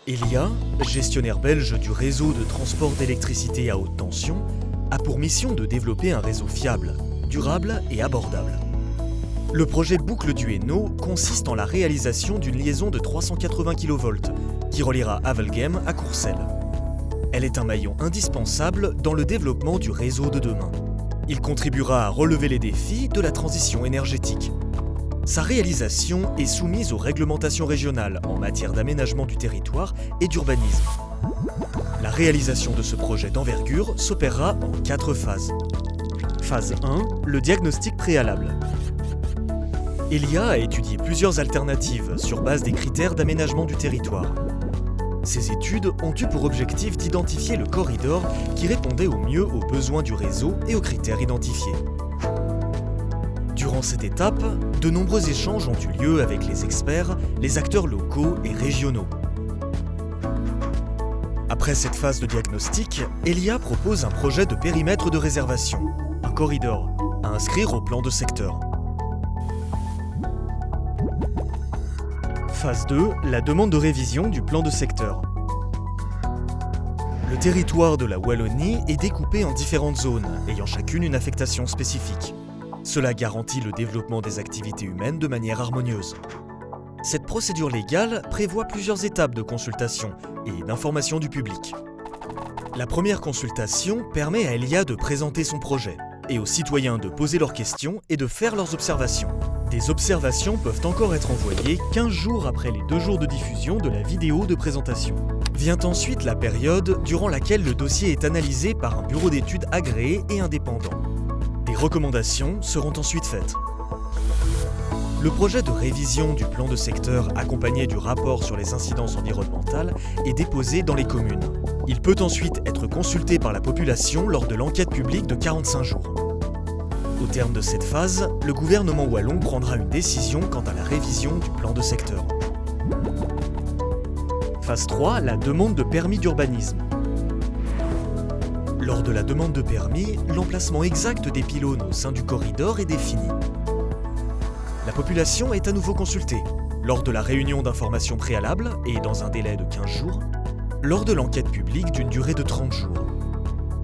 Elia, gestionnaire belge du réseau de transport d'électricité à haute tension, a pour mission de développer un réseau fiable, durable et abordable. Le projet Boucle du Hainaut consiste en la réalisation d'une liaison de 380 kV qui reliera Havelgem à Courcelles. Elle est un maillon indispensable dans le développement du réseau de demain. Il contribuera à relever les défis de la transition énergétique. Sa réalisation est soumise aux réglementations régionales en matière d'aménagement du territoire et d'urbanisme. La réalisation de ce projet d'envergure s'opérera en 4 phases. Phase 1, le diagnostic préalable. Elia a étudié plusieurs alternatives sur base des critères d'aménagement du territoire. Ces études ont eu pour objectif d'identifier le corridor qui répondait au mieux aux besoins du réseau et aux critères identifiés. Durant cette étape, de nombreux échanges ont eu lieu avec les experts, les acteurs locaux et régionaux. Après cette phase de diagnostic, Elia propose un projet de périmètre de réservation, un corridor, à inscrire au plan de secteur. Phase 2, la demande de révision du plan de secteur. Le territoire de la Wallonie est découpé en différentes zones, ayant chacune une affectation spécifique. Cela garantit le développement des activités humaines de manière harmonieuse. Cette procédure légale prévoit plusieurs étapes de consultation et d'information du public. La première consultation permet à Elia de présenter son projet et aux citoyens de poser leurs questions et de faire leurs observations. Des observations peuvent encore être envoyées 15 jours après les 2 jours de diffusion de la vidéo de présentation. Vient ensuite la période durant laquelle le dossier est analysé par un bureau d'études agréé et indépendant. Des recommandations seront ensuite faites. Le projet de révision du plan de secteur accompagné du rapport sur les incidences environnementales est déposé dans les communes. Il peut ensuite être consulté par la population lors de l'enquête publique de 45 jours. Au terme de cette phase, le gouvernement wallon prendra une décision quant à la révision du plan de secteur. Phase 3, la demande de permis d'urbanisme. Lors de la demande de permis, l'emplacement exact des pylônes au sein du corridor est défini. La population est à nouveau consultée, lors de la réunion d'information préalable et dans un délai de 15 jours, lors de l'enquête publique d'une durée de 30 jours.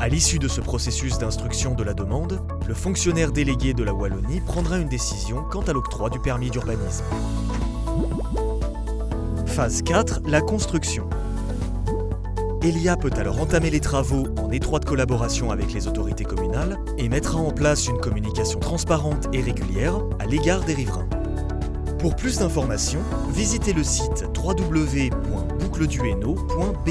À l'issue de ce processus d'instruction de la demande, le fonctionnaire délégué de la Wallonie prendra une décision quant à l'octroi du permis d'urbanisme. Phase 4, la construction. Elia peut alors entamer les travaux en étroite collaboration avec les autorités communales et mettra en place une communication transparente et régulière à l'égard des riverains. Pour plus d'informations, visitez le site www.boucleduhainaut.be.